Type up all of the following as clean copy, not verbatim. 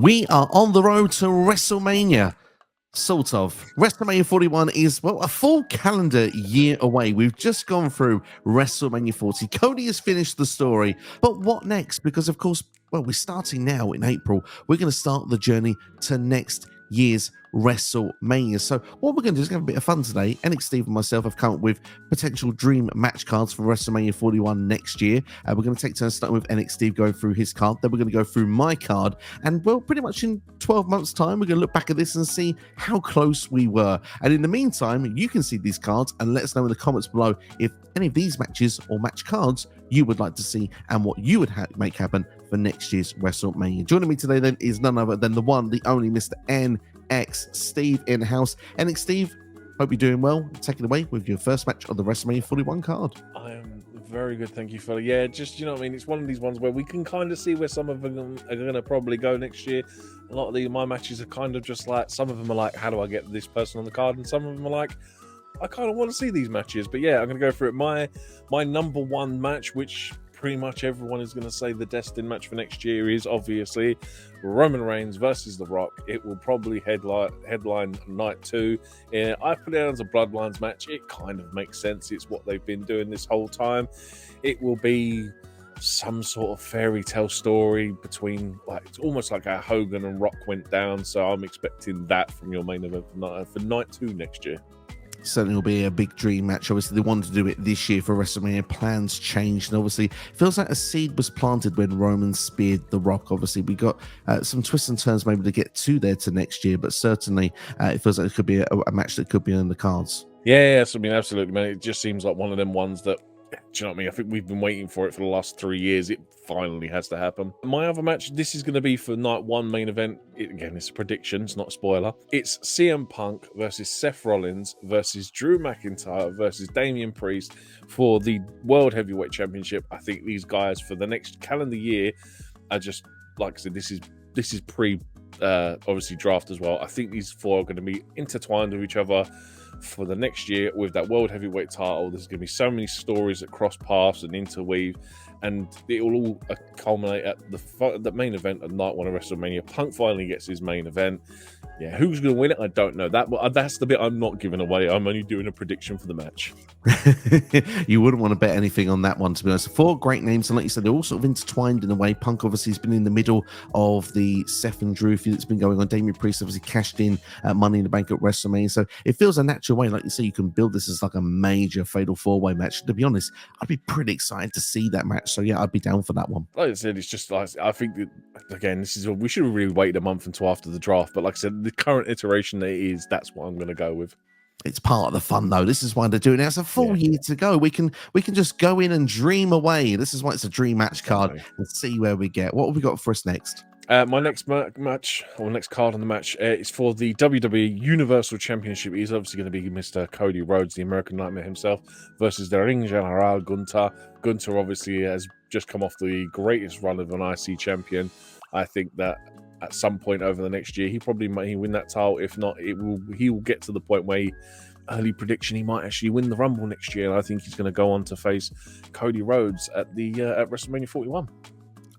We are on the road to WrestleMania. Sort of. WrestleMania 41 is, well, a full calendar year away. We've just gone through WrestleMania 40. Cody has finished the story, but what next? Because, of course, well, we're starting now in April. We're going to start the journey to next year's WrestleMania. So what we're going to do is have a bit of fun today. NXSteve and myself have come up with potential dream match cards for WrestleMania 41 next year. We're going to take turns starting with NXSteve going through his card. Then we're going to go through my card. And, well, pretty much in 12 months' time, we're going to look back at this and see how close we were. And in the meantime, you can see these cards and let us know in the comments below if any of these matches or match cards you would like to see and what you would make happen for next year's WrestleMania. Joining me today then is none other than the one, the only Mr. NXSteve in-house. NXSteve, hope you're doing well. Take it away with your first match on the WrestleMania 41 card. I am very good, thank you, fella. Yeah, just, you know what I mean, it's one of these ones where we can kind of see where some of them are going to probably go next year. A lot of my matches are kind of just like, some of them are like, how do I get this person on the card? And some of them are like, I kind of want to see these matches. But yeah, I'm going to go through it. My number one match, which pretty much everyone is going to say the destined match for next year, is obviously Roman Reigns versus The Rock. It will probably headline night 2. I put it as a Bloodlines match. It kind of makes sense. It's what they've been doing this whole time. It will be some sort of fairy tale story between, like, it's almost like how Hogan and Rock went down. So I'm expecting that from your main event for night 2 next year. Certainly will be a big dream match. Obviously, they wanted to do it this year for WrestleMania. Plans changed, and obviously, it feels like a seed was planted when Roman speared The Rock. Obviously, we got some twists and turns maybe to get to there to next year, but certainly it feels like it could be a match that could be on the cards. Yes, I mean, absolutely, man. It just seems like one of them ones that, do you know what I mean? I think we've been waiting for it for the last 3 years. It finally has to happen. My other match, this is going to be for night 1 main event. Again, it's a prediction, it's not a spoiler. It's CM Punk versus Seth Rollins versus Drew McIntyre versus Damian Priest for the World Heavyweight Championship. I think these guys for the next calendar year are just, like I said, this is pre obviously draft as well. I think these 4 are going to be intertwined with each other for the next year with that World Heavyweight title. There's going to be so many stories that cross paths and interweave, and it will all culminate at the main event of night 1 of WrestleMania. Punk finally gets his main event. Yeah, who's going to win it? I don't know. That's the bit I'm not giving away. I'm only doing a prediction for the match. You wouldn't want to bet anything on that one, to be honest. 4 great names, and like you said, they're all sort of intertwined in a way. Punk obviously has been in the middle of the Seth and Drew feud that's been going on. Damian Priest obviously cashed in Money in the Bank at WrestleMania, so it feels a natural way. Like you say, you can build this as like a major fatal 4-way match. To be honest, I'd be pretty excited to see that match. So yeah, I'd be down for that one. Like I said, it's just like, I think that, again, we should have really waited a month until after the draft. But like I said, the current iteration that it is, that's what I'm going to go with. It's part of the fun, though. This is why they're doing it. It's a full year to go. We can just go in and dream away. This is why it's a dream match card and see where we get. What have we got for us next? My next match, or next card on the match, is for the WWE Universal Championship. He's obviously going to be Mr. Cody Rhodes, the American Nightmare himself, versus the Ring General Gunther. Gunther obviously has just come off the greatest run of an IC champion. I think that at some point over the next year, he might win that title. If not, he will get to the point where early prediction, he might actually win the Rumble next year. And I think he's going to go on to face Cody Rhodes at WrestleMania 41.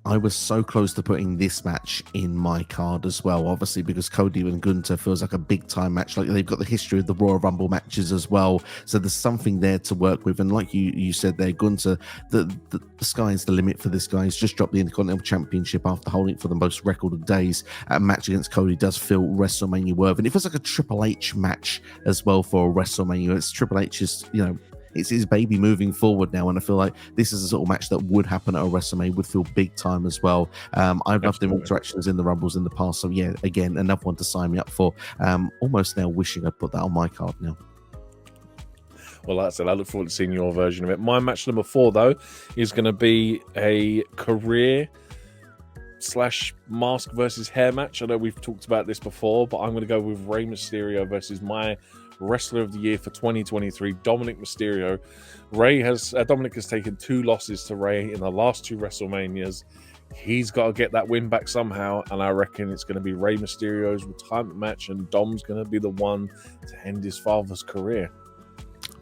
I was so close to putting this match in my card as well, obviously, because Cody and Gunther feels like a big-time match. Like, they've got the history of the Royal Rumble matches as well, so there's something there to work with. And like you said there, Gunther, the sky's the limit for this guy. He's just dropped the Intercontinental Championship after holding it for the most record of days. A match against Cody does feel WrestleMania worthy, and it feels like a Triple H match as well for a WrestleMania. It's Triple H's, it's his baby moving forward now, and I feel like this is a sort of match that would happen at a WrestleMania, would feel big time as well. I've loved the interactions in the Rumbles in the past, so yeah, again, another one to sign me up for. Almost now wishing I'd put that on my card now. Well, that's it. I look forward to seeing your version of it. My match number 4, though, is going to be a career / mask versus hair match. I know we've talked about this before, but I'm going to go with Rey Mysterio versus my Wrestler of the Year for 2023, Dominik Mysterio. Dominik has taken 2 losses to Rey in the last 2 WrestleManias. He's got to get that win back somehow, and I reckon it's going to be Rey Mysterio's retirement match, and Dom's going to be the one to end his father's career.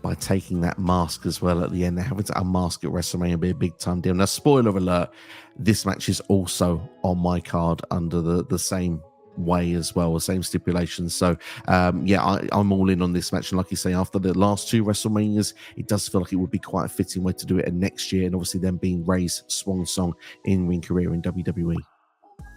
by taking that mask as well at the end. They're having to unmask at WrestleMania be a big time deal. Now, spoiler alert, this match is also on my card under the same way as well, the same stipulations. So I'm all in on this match, and like you say, after the last 2 WrestleManias, it does feel like it would be quite a fitting way to do it next year, and obviously them being Ray's swan song in ring career in WWE.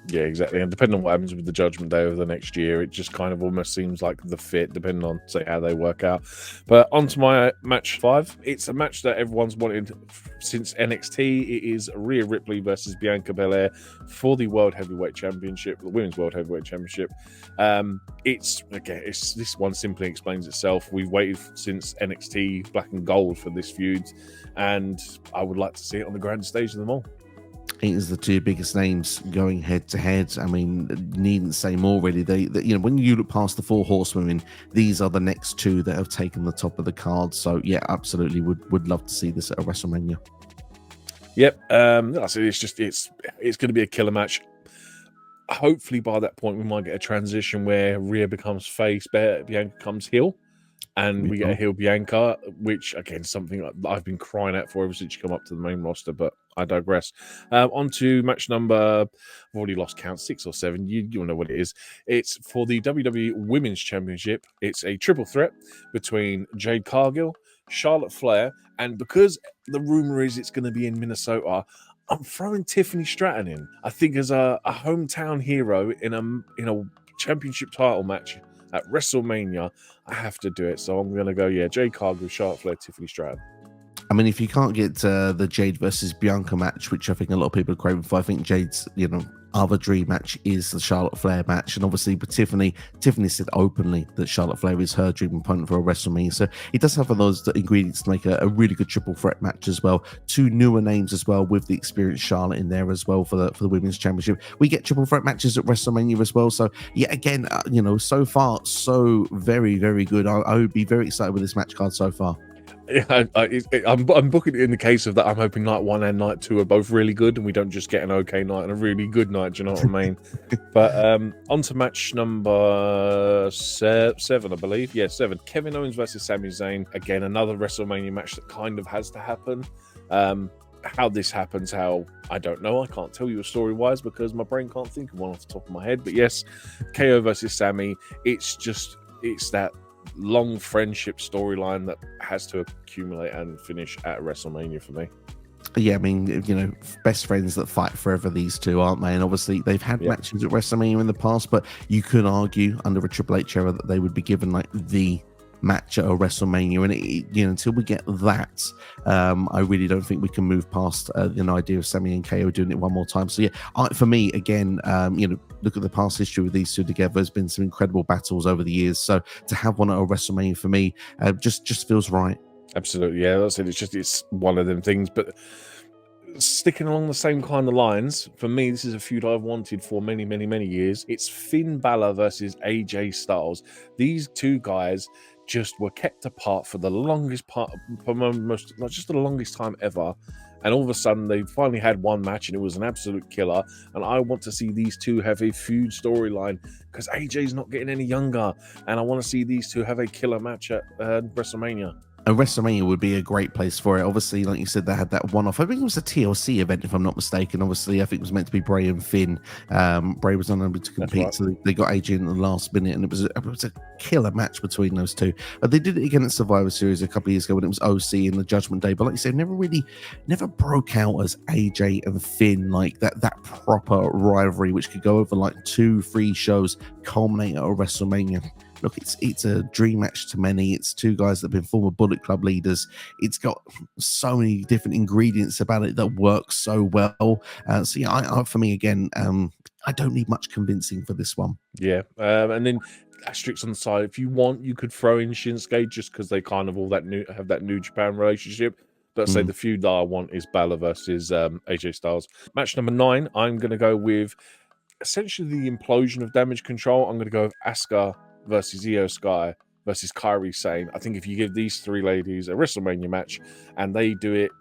Yeah, exactly. And depending on what happens with the Judgment Day over the next year, it just kind of almost seems like the fit, depending on, say, how they work out. But on to my match 5. It's a match that everyone's wanted since NXT. It is Rhea Ripley versus Bianca Belair for the World Heavyweight Championship, the Women's World Heavyweight Championship. This one simply explains itself. We've waited since NXT Black and Gold for this feud, and I would like to see it on the grand stage of them all. It is the 2 biggest names going head to head. I mean, needn't say more really. They when you look past the 4 horsewomen, these are the next 2 that have taken the top of the card. So yeah, absolutely would love to see this at a WrestleMania. Yep. It's going to be a killer match. Hopefully by that point we might get a transition where Rhea becomes face, Bianca becomes heel. And we get a heel Bianca, which, again, something I've been crying out for ever since she come up to the main roster, but I digress. On to match number, I've already lost count, 6 or 7. You'll know what it is. It's for the WWE Women's Championship. It's a triple threat between Jade Cargill, Charlotte Flair, and because the rumor is it's going to be in Minnesota, I'm throwing Tiffany Stratton in. I think as a hometown hero in a championship title match at WrestleMania, I have to do it. So I'm going to go, Jade Cargill, Charlotte Flair, Tiffany Stratton. I mean, if you can't get the Jade versus Bianca match, which I think a lot of people are craving for, I think Jade's, other dream match is the Charlotte Flair match. And obviously with Tiffany said openly that Charlotte Flair is her dream opponent for a WrestleMania. So it does have those ingredients to make a really good triple threat match as well. 2 newer names as well, with the experienced Charlotte in there as well for the Women's Championship. We get triple threat matches at WrestleMania as well. So yeah, again, so far, so very, very good. I would be very excited with this match card so far. Yeah, I'm booking it in the case of that. I'm hoping night 1 and night 2 are both really good, and we don't just get an okay night and a really good night. Do you know what I mean? But on to match number 7, I believe. Yeah, 7. Kevin Owens versus Sami Zayn. Again, another WrestleMania match that kind of has to happen. How this happens, I don't know. I can't tell you a story-wise because my brain can't think of one off the top of my head. But yes, KO versus Sami. It's that long friendship storyline that has to accumulate and finish at WrestleMania for me. Yeah, I mean, best friends that fight forever, these 2, aren't they? And obviously they've had matches at WrestleMania in the past, but you could argue under a Triple H era that they would be given like the match at a WrestleMania, and until we get that, I really don't think we can move past the idea of Sami and KO doing it one more time. So yeah, for me, again, look at the past history with these 2 together. There's been some incredible battles over the years, so to have one at a WrestleMania for me just feels right. Absolutely, yeah, that's it. It's one of them things, but sticking along the same kind of lines, for me, this is a feud I've wanted for many, many, many years. It's Finn Balor versus AJ Styles. These 2 guys just were kept apart for the longest part, not just the longest time ever, and all of a sudden they finally had one match and it was an absolute killer. And I want to see these 2 have a feud storyline because AJ's not getting any younger, and I want to see these 2 have a killer match at WrestleMania. And WrestleMania would be a great place for it. Obviously, like you said, they had that one-off. I think it was a TLC event, if I'm not mistaken. Obviously, I think it was meant to be Bray and Finn. Bray was unable to compete, so they got AJ in the last minute, and it was a killer match between those 2. They did it again at Survivor Series a couple of years ago when it was OC in the Judgment Day. But like you said, never broke out as AJ and Finn, like that proper rivalry, which could go over like 2-3 shows, culminate at a WrestleMania. Look, it's a dream match to many. It's 2 guys that have been former Bullet Club leaders. It's got so many different ingredients about it that work so well. So yeah, for me again, I don't need much convincing for this one. Yeah, and then asterisks on the side. If you want, you could throw in Shinsuke just because they kind of have that New Japan relationship. But say the feud that I want is Balor versus AJ Styles. Match number 9, I'm going to go with essentially the implosion of Damage Control. I'm going to go with Asuka versus Io Sky versus Kairi Sane. I think if you give these 3 ladies a WrestleMania match and they do it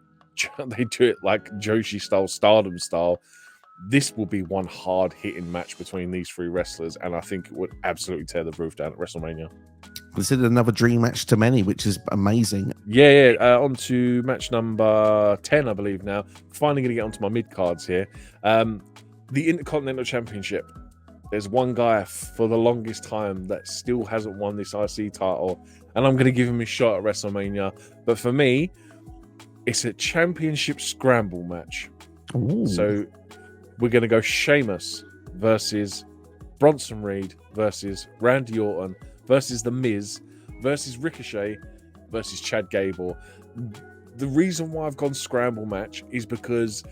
like Joshi style, Stardom style, this will be one hard hitting match between these 3 wrestlers, and I think it would absolutely tear the roof down at WrestleMania. considered another dream match to many, which is amazing. On to match number 10, I believe now. Finally going to get onto my mid cards here. The Intercontinental Championship. There's one guy for the longest time that still hasn't won this IC title, and I'm going to give him a shot at WrestleMania. But for me, it's a championship scramble match. Ooh. So we're going to go Sheamus versus Bronson Reed versus Randy Orton versus The Miz versus Ricochet versus Chad Gable. The reason why I've gone scramble match is because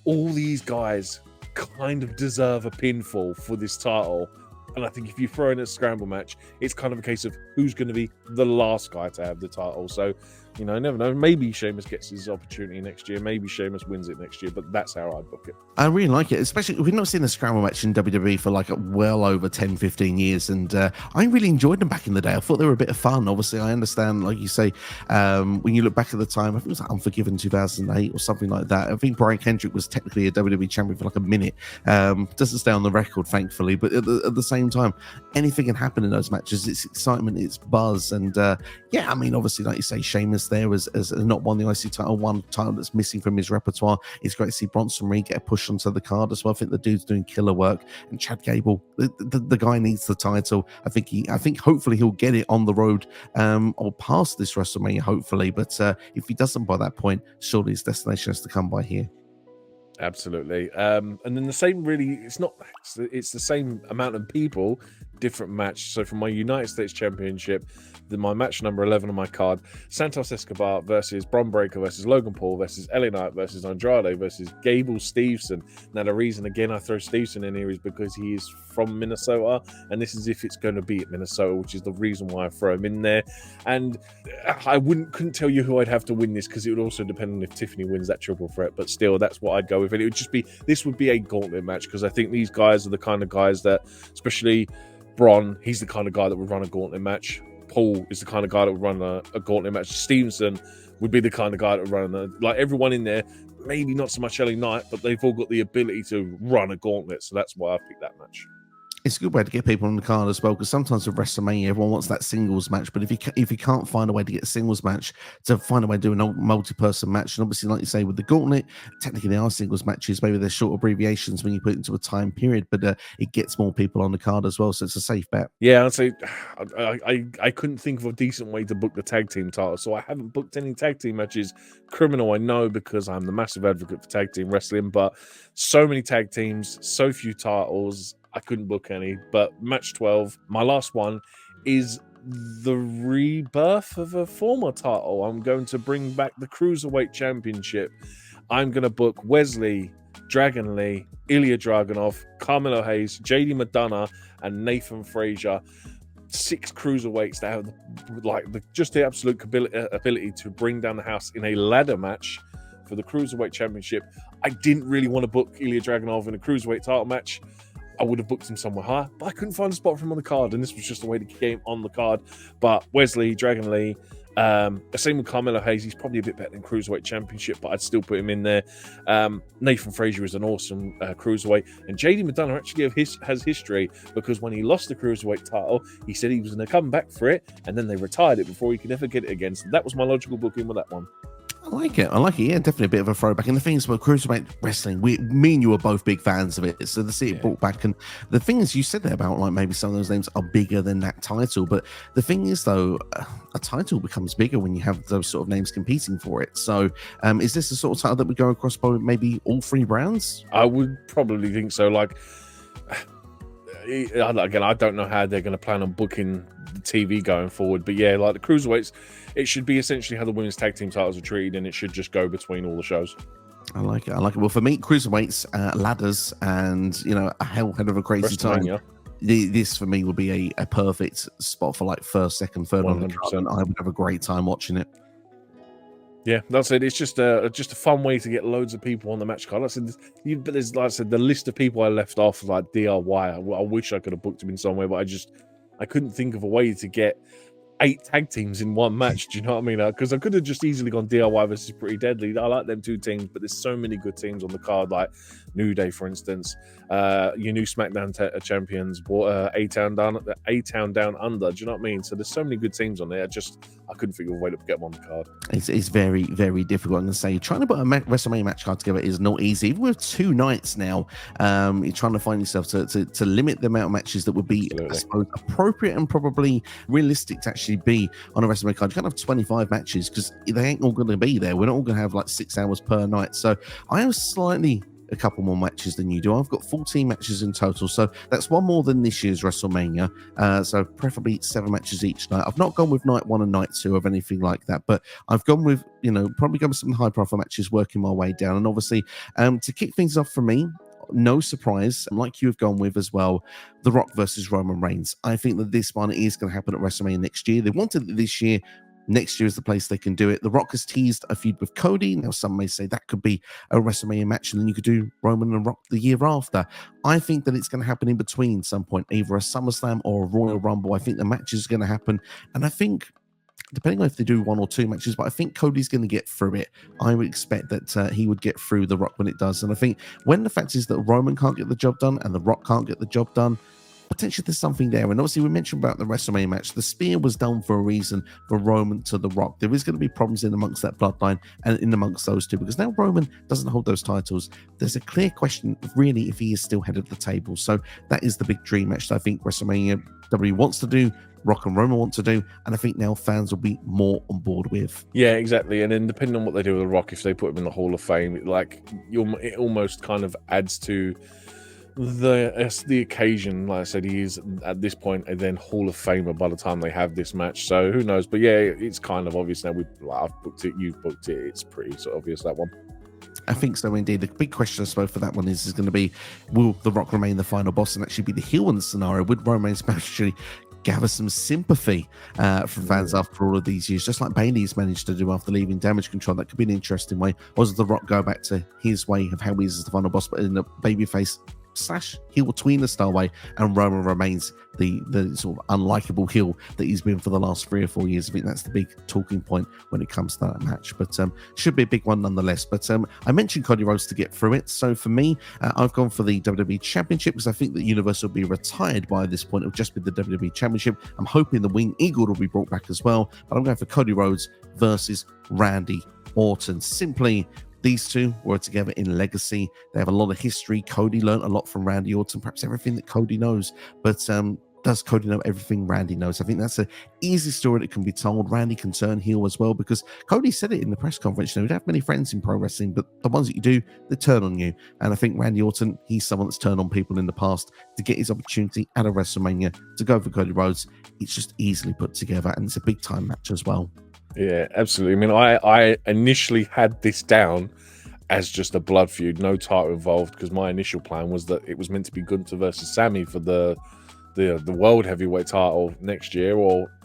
all these guys kind of deserve a pinfall for this title. And I think if you throw in a scramble match, it's kind of a case of who's going to be the last guy to have the title. So, you know, I never know. Maybe Sheamus gets his opportunity next year. Maybe Sheamus wins it next year. But that's how I book it. I really like it, especially we've not seen a scramble match in WWE for like well over 10, 15 years. And I really enjoyed them back in the day. I thought they were a bit of fun. Obviously, I understand, like you say, when you look back at the time, I think it was like Unforgiven 2008 or something like that. I think Brian Kendrick was technically a WWE champion for like a minute. Doesn't stay on the record, thankfully. But at the same time, anything can happen in those matches. It's excitement, it's buzz. And yeah, I mean, obviously, like you say, Sheamus there as not won the IC title, one title that's missing from his repertoire. It's great to see Bronson Reed get a push onto the card as well. I think the dude's doing killer work. And Chad Gable, the guy needs the title. I think hopefully he'll get it on the road or past this WrestleMania, hopefully. But if he doesn't by that point, surely his destination has to come by here. Absolutely. And then the same really, it's the same amount of people, different match. So for my United States Championship, my match number 11 on my card, Santos Escobar versus Bron Breakker versus Logan Paul versus LA Knight versus Andrade versus Gable Steveson. Now the reason again I throw Steveson in here is because he is from Minnesota, and this is if it's going to be at Minnesota, which is the reason why I throw him in there. And I couldn't tell you who I'd have to win this, because it would also depend on if Tiffany wins that triple threat, but still that's what I'd go with. And it would just be, this would be a gauntlet match, because I think these guys are the kind of guys that, especially Bron, he's the kind of guy that would run a gauntlet match. Paul is the kind of guy that would run a gauntlet match. Stevenson would be the kind of guy that would run like everyone in there, maybe not so much LA Knight, but they've all got the ability to run a gauntlet. So that's why I picked that match. It's a good way to get people on the card as well, because sometimes with WrestleMania, everyone wants that singles match. But if you can't find a way to get a singles match, to find a way to do a multi-person match, and obviously, like you say, with the gauntlet, technically they are singles matches. Maybe they're short abbreviations when you put it into a time period, but it gets more people on the card as well, so it's a safe bet. Yeah, I'd say I couldn't think of a decent way to book the tag team title, so I haven't booked any tag team matches. Criminal, I know, because I'm the massive advocate for tag team wrestling, but so many tag teams, so few titles, I couldn't book any. But match 12, my last one, is the rebirth of a former title. I'm going to bring back the Cruiserweight Championship. I'm going to book Wesley, Dragon Lee, Ilya Dragunov, Carmelo Hayes, JD McDonough, and Nathan Frazier. 6 cruiserweights that have just the absolute ability to bring down the house in a ladder match for the Cruiserweight Championship. I didn't really want to book Ilya Dragunov in a Cruiserweight title match. I would have booked him somewhere higher, but I couldn't find a spot for him on the card, and this was just a way to get him on the card. But Wesley, Dragon Lee, same with Carmelo Hayes. He's probably a bit better than Cruiserweight Championship, but I'd still put him in there. Nathan Frazier is an awesome Cruiserweight, and JD McDonough actually has history, because when he lost the Cruiserweight title, he said he was going to come back for it, and then they retired it before he could ever get it again. So that was my logical booking with that one. I like it. Yeah, definitely a bit of a throwback. And the thing is, with Cruiserweight wrestling, me and you are both big fans of it. So to see it brought back, and the thing is, you said there about like maybe some of those names are bigger than that title, but the thing is, though, a title becomes bigger when you have those sort of names competing for it. So is this the sort of title that we go across by maybe all 3 brands? I would probably think so. Like, again, I don't know how they're going to plan on booking the TV going forward, but yeah, like the Cruiserweights, it should be essentially how the women's tag team titles are treated, and it should just go between all the shows. I like it. Well, for me, Cruiserweights, ladders, and a hell of a crazy time. This for me would be a perfect spot for like first, second, third 100%. On the card, and I would have a great time watching it. Yeah, that's it. It's just a fun way to get loads of people on the match card. But there's, like I said, the list of people I left off like DIY. I wish I could have booked them in somewhere, but I couldn't think of a way to get 8 tag teams in one match. Do you know what I mean? Because I could have just easily gone DIY versus Pretty Deadly. I like them 2 teams, but there's so many good teams on the card, like New Day, for instance. your new SmackDown champions, A-Town down under. Do you know what I mean? So there's so many good teams on there. I couldn't figure a way to get them on the card. It's very, very difficult. I'm going to say trying to put a WrestleMania match card together is not easy. Even with 2 nights now, you're trying to find yourself to limit the amount of matches that would be, I suppose, appropriate and probably realistic to actually be on a WrestleMania card. You can't have 25 matches because they ain't all going to be there. We're not all going to have like 6 hours per night. So I have slightly a couple more matches than you do. I've got 14 matches in total, so that's one more than this year's WrestleMania. So preferably 7 matches each night. I've not gone with night 1 and night 2 of anything like that, but I've gone with, probably gone with some high profile matches, working my way down. And obviously, to kick things off for me, no surprise, like you have gone with as well, The Rock versus Roman Reigns. I think that this one is going to happen at WrestleMania next year. They wanted it this year. Next year is the place they can do it. The Rock has teased a feud with Cody. Now, some may say that could be a WrestleMania match, and then you could do Roman and Rock the year after. I think that it's going to happen in between some point, either a SummerSlam or a Royal Rumble. I think the match is going to happen, and I think, depending on if they do 1 or 2 matches, but I think Cody's going to get through it. I would expect that he would get through The Rock when it does. And I think when the fact is that Roman can't get the job done and The Rock can't get the job done, potentially there's something there. And obviously we mentioned about the WrestleMania match. The spear was done for a reason for Roman to The Rock. There is going to be problems in amongst that bloodline and in amongst those two, because now Roman doesn't hold those titles. There's a clear question of really if he is still head of the table. So that is the big dream match that I think WrestleMania W wants to do, Rock and Roman want to do, and I think now fans will be more on board with. Yeah, exactly. And then depending on what they do with The Rock, if they put him in the Hall of Fame, it almost kind of adds to the occasion. Like I said, he is at this point and then Hall of Famer by the time they have this match. So who knows? But yeah, it's kind of obvious now. I've booked it, you've booked it. It's pretty sort of obvious, that one. I think so, indeed. The big question, I suppose, for that one is going to be, will The Rock remain the final boss and actually be the heel in the scenario? Would Roman actually gather some sympathy from fans after all of these years, just like Bayley's managed to do after leaving Damage Control? That could be an interesting way. Or does The Rock go back to his way of how he is as the final boss, but in a babyface / heel tweener style way, and Roman remains the sort of unlikable heel that he's been for the last 3 or 4 years? I think that's the big talking point when it comes to that match, but should be a big one nonetheless. But I mentioned Cody Rhodes to get through it, so for me, I've gone for the WWE Championship because I think the Universe will be retired by this point. It'll just be the WWE Championship. I'm hoping the Winged Eagle will be brought back as well, but I'm going for Cody Rhodes versus Randy Orton. Simply, these two were together in legacy. They have a lot of history. Cody learned a lot from Randy Orton, perhaps everything that Cody knows. But does Cody know everything Randy knows? I think that's an easy story that can be told. Randy can turn heel as well, because Cody said it in the press conference. You don't have many friends in pro wrestling, but the ones that you do, they turn on you. And I think Randy Orton, he's someone that's turned on people in the past. To get his opportunity at a WrestleMania to go for Cody Rhodes, it's just easily put together, and it's a big time match as well. Yeah, absolutely. I mean, I initially had this down as just a blood feud, no title involved, because my initial plan was that it was meant to be Gunther versus Sammy for the world heavyweight title next year,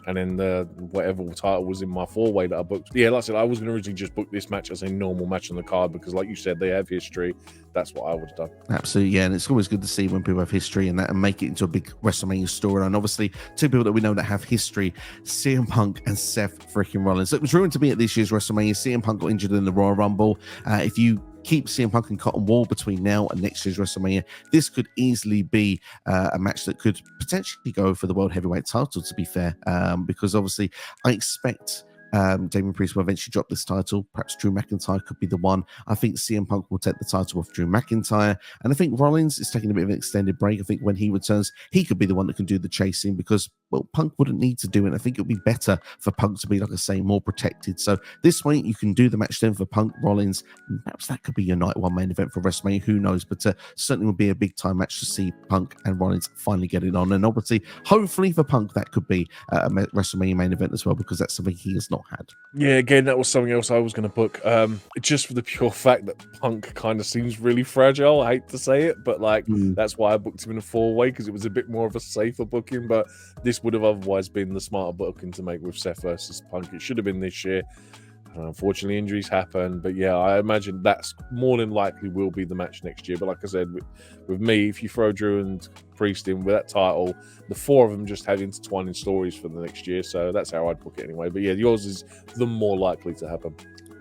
and then the whatever title was in my 4-way that I booked. Yeah, like I said, I was going to originally just book this match as a normal match on the card because, like you said, they have history. That's what I would have done. Absolutely, yeah, and it's always good to see when people have history and that and make it into a big WrestleMania story. And obviously, 2 people that we know that have history, CM Punk and Seth freaking Rollins. So it was rumored to be at this year's WrestleMania. CM Punk got injured in the Royal Rumble. If you keep CM Punk and Cotton Wall between now and next year's WrestleMania, this could easily be a match that could potentially go for the World Heavyweight title, to be fair, because obviously I expect Damian Priest will eventually drop this title. Perhaps Drew McIntyre could be the one. I think CM Punk will take the title off Drew McIntyre, and I think Rollins is taking a bit of an extended break. I think when he returns, he could be the one that can do the chasing, because, well, Punk wouldn't need to do it. I think it would be better for Punk to be, like I say, more protected. So this way you can do the match then for Punk, Rollins, and perhaps that could be your night 1 main event for WrestleMania. Who knows? But certainly would be a big time match to see Punk and Rollins finally get it on. And obviously, hopefully for Punk, that could be a WrestleMania main event as well, because that's something he has not had. Yeah, again, that was something else I was going to book. Just for the pure fact that Punk kind of seems really fragile. I hate to say it, but that's why I booked him in a 4-way, because it was a bit more of a safer booking. But this would have otherwise been the smarter booking to make with Seth versus Punk. It should have been this year. Unfortunately, injuries happen, but yeah, I imagine that's more than likely will be the match next year. But like I said, with me, if you throw Drew and Priest in with that title, the 4 of them just have intertwining stories for the next year. So that's how I'd book it anyway. But yeah, yours is the more likely to happen.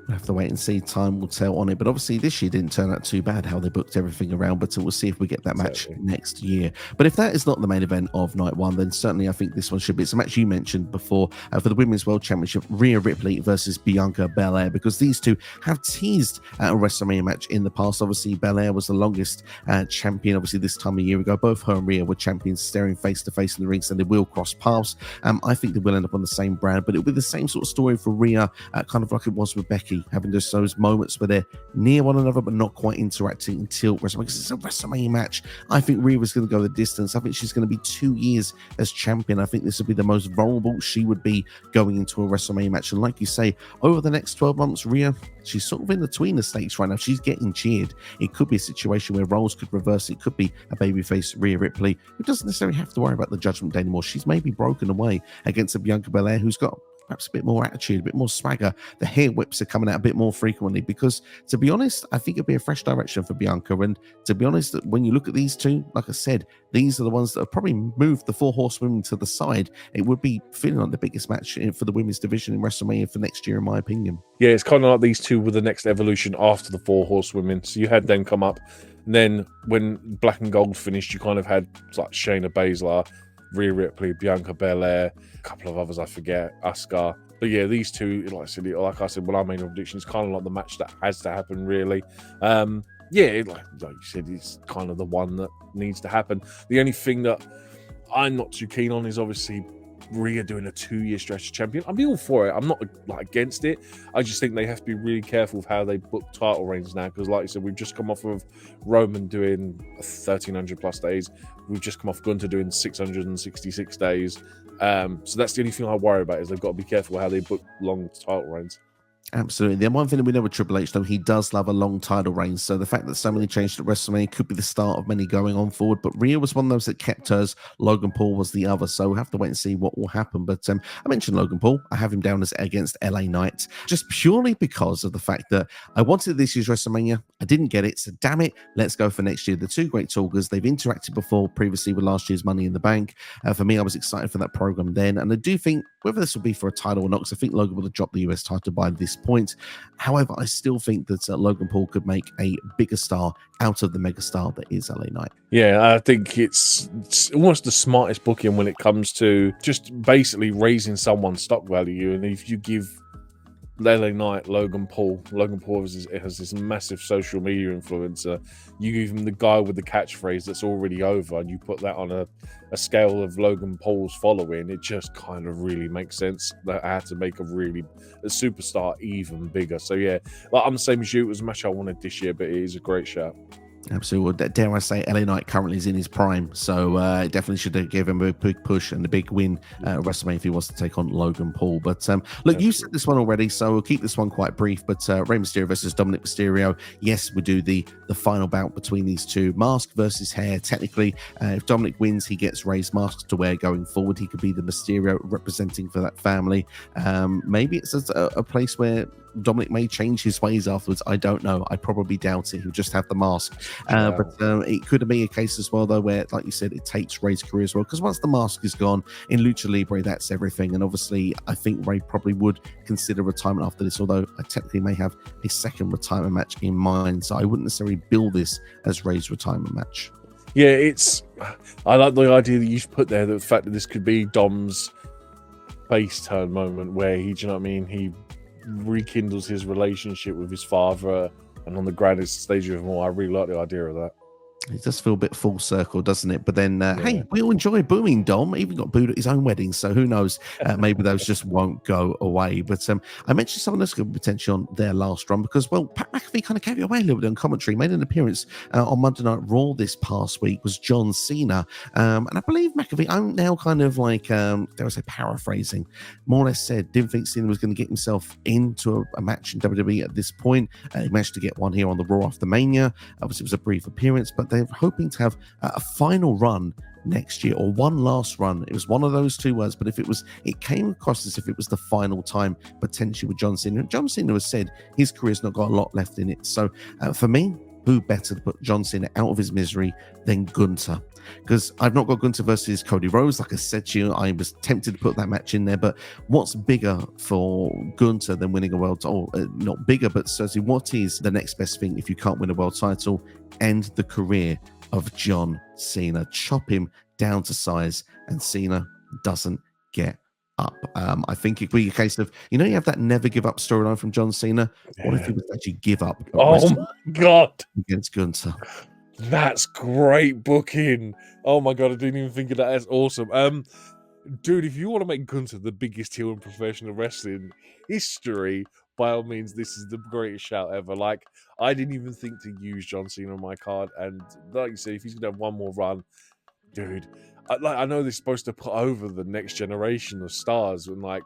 We'll have to wait and see. Time will tell on it. But obviously, this year didn't turn out too bad how they booked everything around. But we'll see if we get that match next year. But if that is not the main event of night one, then certainly I think this one should be. It's a match you mentioned before for the Women's World Championship, Rhea Ripley versus Bianca Belair, because these two have teased a WrestleMania match in the past. Obviously, Belair was the longest champion, obviously, this time a year ago. Both her and Rhea were champions staring face to face in the ring, so they will cross paths. I think they will end up on the same brand, but it'll be the same sort of story for Rhea, kind of like it was with Becky, having just those moments where they're near one another but not quite interacting until WrestleMania, because it's a WrestleMania match. I think Rhea's going to go the distance. I think she's going to be 2 years as champion. I think this will be the most vulnerable she would be going into a WrestleMania match. And like you say, over the next 12 months, Rhea, she's sort of in the tweener stakes right now. She's getting cheered. It could be a situation where roles could reverse. It could be a babyface Rhea Ripley who doesn't necessarily have to worry about the Judgment Day anymore. She's maybe broken away against a Bianca Belair who's got perhaps a bit more attitude, a bit more swagger. The hair whips are coming out a bit more frequently because, to be honest, I think it'd be a fresh direction for Bianca. And to be honest, when you look at these two, like I said, these are the ones that have probably moved the 4 horsewomen to the side. It would be feeling like the biggest match for the women's division in WrestleMania for next year, in my opinion. Yeah, it's kind of like these two were the next evolution after the 4 horsewomen. So you had them come up. And then when Black and Gold finished, you kind of had like Shayna Baszler, Rhea Ripley, Bianca Belair, a couple of others I forget, Asuka. But yeah, these two, like I said, when I made a prediction, it's kind of like the match that has to happen, really. Yeah, like you said, it's kind of the one that needs to happen. The only thing that I'm not too keen on is obviously Rhea doing a 2-year stretch champion. I'm all for it. I'm not like against it. I just think they have to be really careful with how they book title reigns now, because like I said, we've just come off of Roman doing 1,300 plus days. We've just come off Gunther doing 666 days. So that's the only thing I worry about, is they've got to be careful how they book long title reigns. Absolutely. The one thing that we know with Triple H, though, he does love a long title reign. So the fact that so many changed at WrestleMania could be the start of many going on forward. But Rhea was one of those that kept hers. Logan Paul was the other. So we'll have to wait and see what will happen. But I mentioned Logan Paul. I have him down as against LA Knight, just purely because of the fact that I wanted this year's WrestleMania. I didn't get it. So damn it, let's go for next year. The two great talkers, they've interacted before previously with last year's Money in the Bank. For me, I was excited for that program then. And I do think whether this will be for a title or not, because I think Logan would have dropped the US title by this point. However, I still think that Logan Paul could make a bigger star out of the megastar that is LA Knight. Yeah, I think it's almost the smartest booking when it comes to just basically raising someone's stock value. And if you give LA Knight Logan Paul has this massive social media influencer, you give him the guy with the catchphrase that's already over, and you put that on a scale of Logan Paul's following, it just kind of really makes sense that I had to make a superstar even bigger. So yeah, like I'm the same as you. It was a match I wanted this year, but it is a great shout. Absolutely. Dare I say, LA Knight currently is in his prime, so definitely should give him a big push and a big win at WrestleMania if he wants to take on Logan Paul. But look, you said this one already, so we'll keep this one quite brief. But Rey Mysterio versus Dominik Mysterio. Yes, we do the final bout between these two. Mask versus hair. Technically, if Dominik wins, he gets Rey's mask to wear going forward. He could be the Mysterio representing for that family. Maybe it's a place where Dominik may change his ways afterwards. I don't know. I probably doubt it. He'll just have the mask. But it could be a case as well, though, where, like you said, it takes Rey's career as well. Because once the mask is gone in Lucha Libre, that's everything. And obviously, I think Rey probably would consider retirement after this, although I technically may have a second retirement match in mind. So I wouldn't necessarily build this as Rey's retirement match. Yeah, I like the idea that you put there, the fact that this could be Dom's face turn moment where he, do you know what I mean? He rekindles his relationship with his father, and on the grandest stage of them all. I really like the idea of that. It does feel a bit full circle, doesn't it? But then, hey, we all enjoy booing Dom. Even got booed at his own wedding, so who knows? Maybe those just won't go away. But I mentioned someone else could potentially on their last run because, well, Pat McAfee kind of gave it away a little bit on commentary. Made an appearance on Monday Night Raw this past week. Was John Cena, and I believe McAfee. I'm now kind of like, dare I say, paraphrasing. More or less said, didn't think Cena was going to get himself into a match in WWE at this point. He managed to get one here on the Raw after Mania. Obviously, it was a brief appearance, but they're hoping to have a final run next year, or one last run. It was one of those two words, but it came across as if it was the final time potentially with John Cena. John Cena has said his career's not got a lot left in it. So for me, who better to put John Cena out of his misery than Gunther? because I've not got Gunther versus Cody Rhodes. Like I said to you, I was tempted to put that match in there, but what's bigger for Gunther than winning a world title? Not bigger, but certainly what is the next best thing if you can't win a world title? End the career of John Cena. Chop him down to size, and Cena doesn't get up. I think it could be a case of, you have that never give up storyline from John Cena. What if he would actually give up Oh my God. against Gunther? That's great booking. Oh my God, I didn't even think of that. That's awesome. Dude, if you want to make Gunther the biggest heel in professional wrestling history, by all means, this is the greatest shout ever. Like, I didn't even think to use John Cena on my card, and like you said, if he's gonna have one more run, dude, I know they're supposed to put over the next generation of stars, and like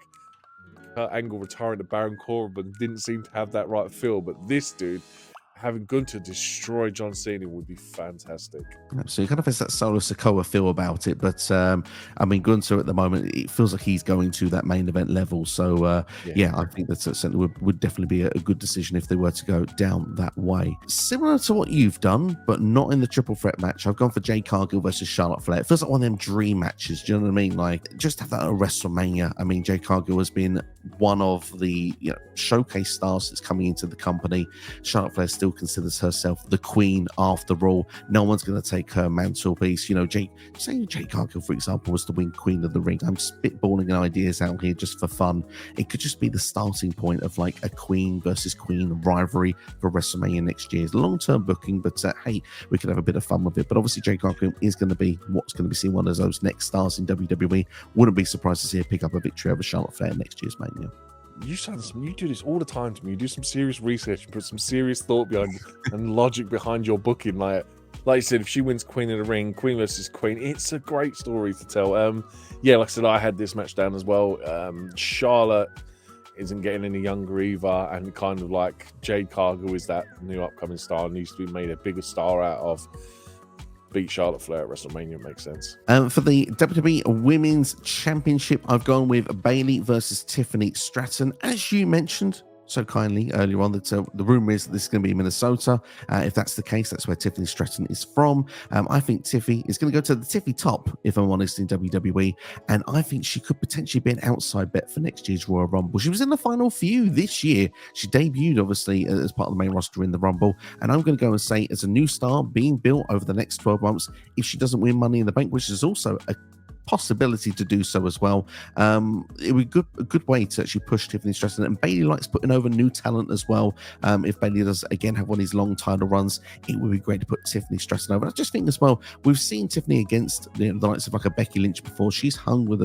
Kurt Angle retiring to Baron Corbin didn't seem to have that right feel, but this dude having Gunther destroy John Cena would be fantastic. So it kind of has that Solo Sikoa feel about it, but I mean, Gunther at the moment, it feels like he's going to that main event level. So yeah, I think that certainly would definitely be a good decision if they were to go down that way. Similar to what you've done, but not in the triple threat match, I've gone for Jade Cargill versus Charlotte Flair. It feels like one of them dream matches. Do you know what I mean? Like, just have that at WrestleMania. I mean, Jade Cargill has been one of the showcase stars that's coming into the company. Charlotte Flair still considers herself the queen after all. No one's going to take her mantelpiece. Jade Cargill, for example, was the win queen of the ring. I'm spitballing ideas out here just for fun. It could just be the starting point of like a queen versus queen rivalry for WrestleMania next year. It's long-term booking, but hey, we could have a bit of fun with it. But obviously, Jade Cargill is going to be what's going to be seen one of those next stars in WWE. Wouldn't be surprised to see her pick up a victory over Charlotte Flair next year's Mania. You do this all the time to me. You do some serious research, put some serious thought behind and logic behind your booking. Like you said, if she wins Queen of the Ring, Queen versus Queen, it's a great story to tell. Yeah, like I said, I had this match down as well. Charlotte isn't getting any younger either, and kind of like Jade Cargill is that new upcoming star, needs to be made a bigger star out of. Beat Charlotte Flair at WrestleMania makes sense. For the WWE Women's Championship, I've gone with Bayley versus Tiffany Stratton. As you mentioned so kindly earlier on, that the rumor is that this is going to be Minnesota. If that's the case, that's where Tiffany Stratton is from. I think Tiffy is going to go to the Tiffy top, if I'm honest, in WWE, and I think she could potentially be an outside bet for next year's Royal Rumble. She was in the final few this year. She debuted, obviously, as part of the main roster in the Rumble, and I'm going to go and say, as a new star being built over the next 12 months, if she doesn't win Money in the Bank, which is also a possibility to do so as well, it would be a good way to actually push Tiffany Stratton. And Bayley likes putting over new talent as well. If Bayley does again have one of these long title runs, it would be great to put Tiffany Stratton over. I just think as well, we've seen Tiffany against the likes of like a Becky Lynch before. She's hung with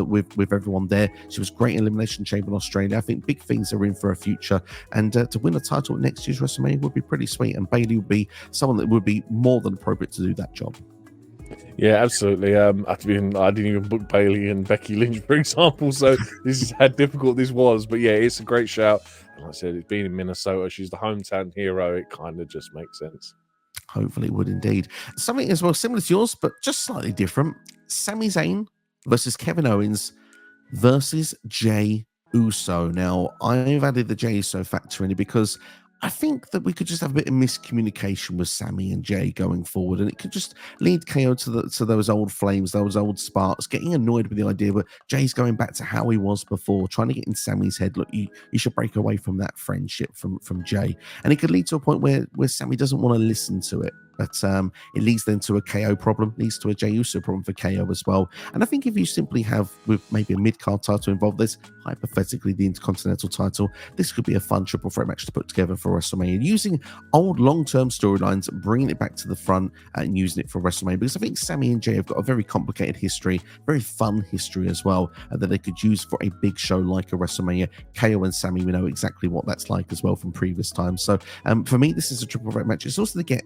everyone there. She was great in Elimination Chamber in Australia. I think big things are in for her future, and to win a title at next year's WrestleMania would be pretty sweet, and Bayley would be someone that would be more than appropriate to do that job. Yeah, absolutely. I didn't even book Bayley and Becky Lynch, for example, so this is how difficult this was. But yeah, it's a great shout. And like I said, it's being in Minnesota, she's the hometown hero. It kind of just makes sense. Hopefully it would indeed. Something as well similar to yours, but just slightly different. Sami Zayn versus Kevin Owens versus Jey Uso. Now, I've added the Jey Uso factor in it because I think that we could just have a bit of miscommunication with Sami and Jey going forward, and it could just lead KO to those old flames, those old sparks, getting annoyed with the idea that Jay's going back to how he was before, trying to get in Sami's head. Look, you should break away from that friendship from Jey, and it could lead to a point where Sami doesn't want to listen to it. But it leads then to a KO problem, leads to a Jey Uso problem for KO as well. And I think if you simply have, with maybe a mid-card title involved, this hypothetically the Intercontinental title, this could be a fun triple threat match to put together for WrestleMania, using old long-term storylines, bringing it back to the front and using it for WrestleMania, because I think Sami and Jey have got a very complicated history, very fun history as well, that they could use for a big show like a WrestleMania. KO and Sami, we know exactly what that's like as well from previous times. So for me, this is a triple threat match. It's also to get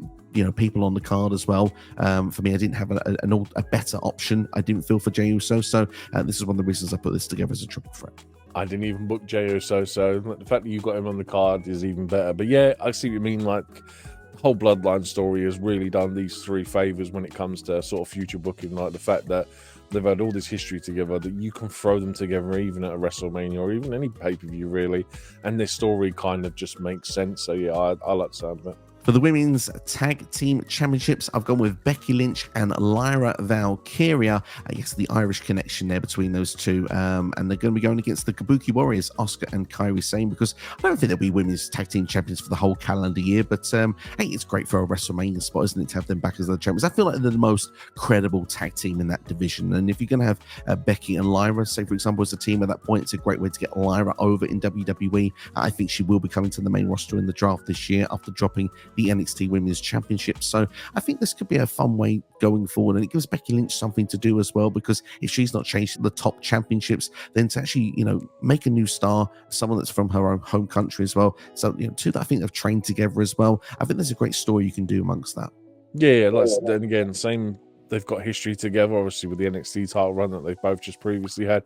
people on the card as well. For me, I didn't have a better option, I didn't feel, for Jey Uso, so this is one of the reasons I put this together as a triple threat. I didn't even book Jey Uso, so the fact that you got him on the card is even better. But yeah, I see what you mean. Like, the whole Bloodline story has really done these three favors when it comes to sort of future booking. Like the fact that they've had all this history together, that you can throw them together even at a WrestleMania or even any pay-per-view really, and this story kind of just makes sense. So yeah, I like the sound of it. For the women's tag team championships, I've gone with Becky Lynch and Lyra Valkyria. I guess the Irish connection there between those two. And they're going to be going against the Kabuki Warriors, Asuka and Kairi Sane, because I don't think there'll be women's tag team champions for the whole calendar year. But hey, it's great for a WrestleMania spot, isn't it, to have them back as the champions? I feel like they're the most credible tag team in that division. And if you're going to have Becky and Lyra, say, for example, as a team at that point, it's a great way to get Lyra over in WWE. I think she will be coming to the main roster in the draft this year after dropping the NXT Women's Championship. So I think this could be a fun way going forward, and it gives Becky Lynch something to do as well, because if she's not chasing the top championships, then to actually, make a new star, someone that's from her own home country as well. So, two that I think have trained together as well. I think there's a great story you can do amongst that. Yeah, then again, same. They've got history together, obviously, with the NXT title run that they've both just previously had.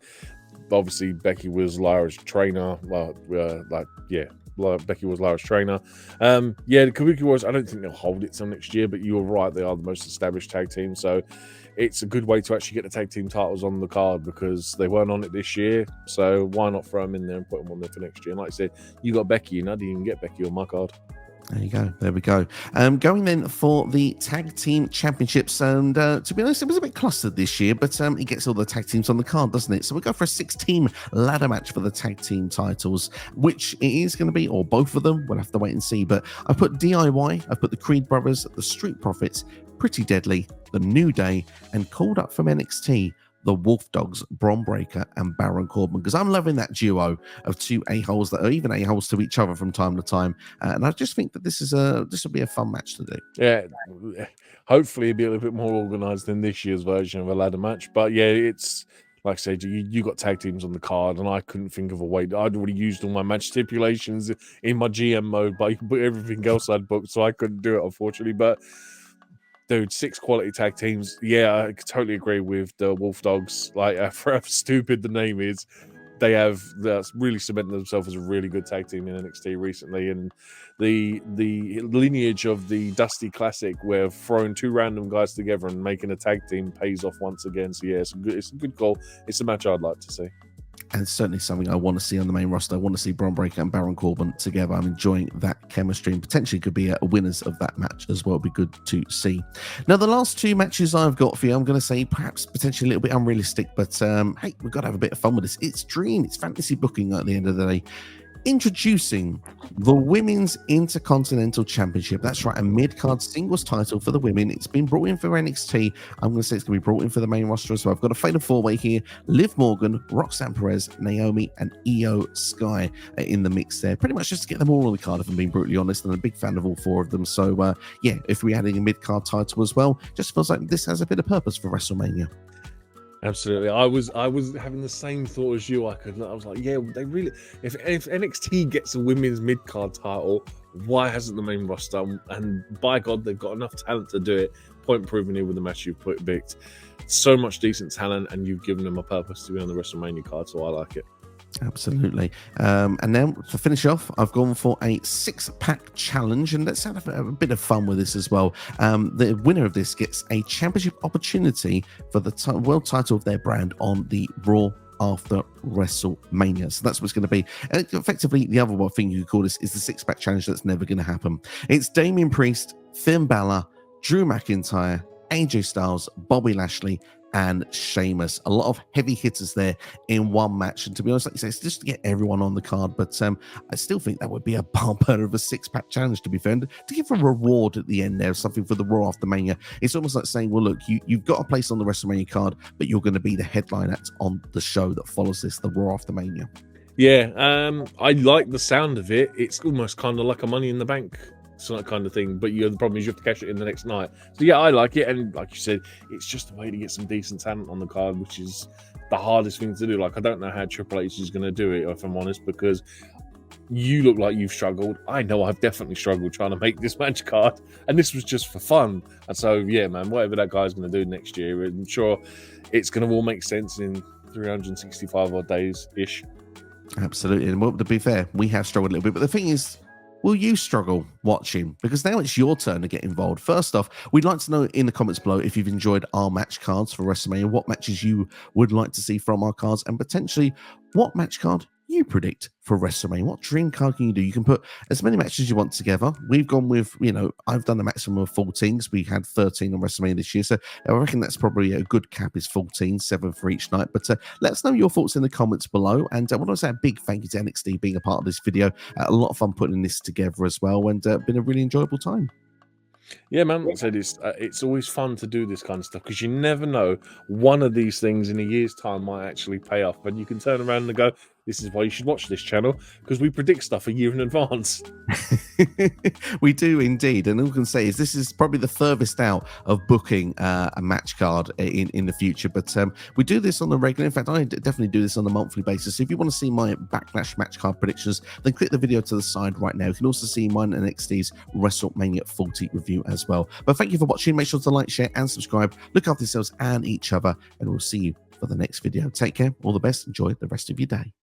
Obviously, Becky was Lyra's trainer. Becky was Lyra's trainer. The Kabuki Warriors, I don't think they'll hold it till next year, but you were right, they are the most established tag team. So it's a good way to actually get the tag team titles on the card, because they weren't on it this year. So why not throw them in there and put them on there for next year? And like I said, you got Becky, and I didn't even get Becky on my card. There you go. There we go. Going then for the tag team championships, and to be honest, it was a bit clustered this year, but it gets all the tag teams on the card, doesn't it? So we go for a 6-team ladder match for the tag team titles, which it is going to be, or both of them. We'll have to wait and see. But I put DIY, I put the Creed Brothers, the Street Profits, Pretty Deadly, the New Day, and called up from NXT, the Wolf Dogs, Bron Breakker and Baron Corbin, because I'm loving that duo of two a-holes that are even a-holes to each other from time to time, and I just think that this will be a fun match to do. Yeah, hopefully it'll be a little bit more organized than this year's version of a ladder match. But yeah, it's like I said, you got tag teams on the card, and I couldn't think of a way. I'd already used all my match stipulations in my GM mode, but everything else I'd booked, so I couldn't do it, unfortunately. But dude, 6 quality tag teams. Yeah, I totally agree with the Wolf Dogs. Like, for how stupid the name is, they have really cemented themselves as a really good tag team in NXT recently. And the lineage of the Dusty Classic, where throwing 2 random guys together and making a tag team, pays off once again. So yeah, it's a good call. It's a match I'd like to see. And certainly something I want to see on the main roster. I want to see Bron Breakker and Baron Corbin together. I'm enjoying that chemistry, and potentially could be winners of that match as well. It'd be good to see. Now, the last 2 matches I've got for you, I'm going to say perhaps potentially a little bit unrealistic, but hey, we've got to have a bit of fun with this. It's dream. It's fantasy booking at the end of the day. Introducing the Women's Intercontinental Championship. That's right, a mid-card singles title for the women. It's been brought in for NXT. I'm going to say it's going to be brought in for the main roster as well. I've got a fatal 4-way here. Liv Morgan, Roxanne Perez, Naomi, and Io Sky in the mix there. Pretty much just to get them all on the card, if I'm being brutally honest. I'm a big fan of all 4 of them. So, yeah, if we're adding a mid-card title as well, just feels like this has a bit of purpose for WrestleMania. Absolutely. I was having the same thought as you. I was like, yeah, they really, if NXT gets a women's mid-card title, why hasn't the main roster? And by God, they've got enough talent to do it. Point proven here with the match you've picked. So much decent talent, and you've given them a purpose to be on the WrestleMania card, so I like it. Absolutely. And then to finish off, I've gone for a 6-pack challenge, and let's have a bit of fun with this as well. The winner of this gets a championship opportunity for the world title of their brand on the Raw after WrestleMania. So that's what's going to be. And effectively, the other thing you could call this is the 6-pack challenge that's never going to happen. It's Damian Priest, Finn Balor, Drew McIntyre, AJ Styles, Bobby Lashley, and Sheamus. A lot of heavy hitters there in one match. And to be honest, like you say, it's just to get everyone on the card. But I still think that would be a bumper of a 6-pack challenge, to be fair. And to give a reward at the end there, something for the Raw after Mania. It's almost like saying, well, look, you've got a place on the WrestleMania card, but you're going to be the headline act on the show that follows this, the Raw after Mania. Yeah, I like the sound of it. It's almost kind of like a Money in the Bank kind of thing, but the problem is you have to cash it in the next night. So yeah, I like it, and like you said, it's just a way to get some decent talent on the card, which is the hardest thing to do. Like, I don't know how Triple H is going to do it, if I'm honest, because you look like you've struggled. I know I've definitely struggled trying to make this match card, and this was just for fun. And so yeah, man, whatever that guy's going to do next year, I'm sure it's going to all make sense in 365 odd days ish. Absolutely. And well, to be fair, we have struggled a little bit, but the thing is, will you struggle watching? Because now it's your turn to get involved. First off, we'd like to know in the comments below if you've enjoyed our match cards for WrestleMania, what matches you would like to see from our cards, and potentially what match card you predict for WrestleMania? What dream card can you do? You can put as many matches as you want together. We've gone with, I've done a maximum of 14, because we had 13 on WrestleMania this year. So I reckon that's probably a good cap is 14, 7 for each night. But let us know your thoughts in the comments below. And I want to say a big thank you to NXT being a part of this video. A lot of fun putting this together as well, and been a really enjoyable time. Yeah, man. I said it's always fun to do this kind of stuff, because you never know, one of these things in a year's time might actually pay off, and you can turn around and go, this is why you should watch this channel, because we predict stuff a year in advance. We do indeed, and all we can say is this is probably the furthest out of booking a match card in the future, but we do this on the regular. In fact, I definitely do this on a monthly basis. So if you want to see my Backlash match card predictions, then click the video to the side right now. You can also see mine and NXT's WrestleMania 40 review as well. But thank you for watching. Make sure to like, share, and subscribe. Look after yourselves and each other, and we'll see you for the next video. Take care, all the best, enjoy the rest of your day.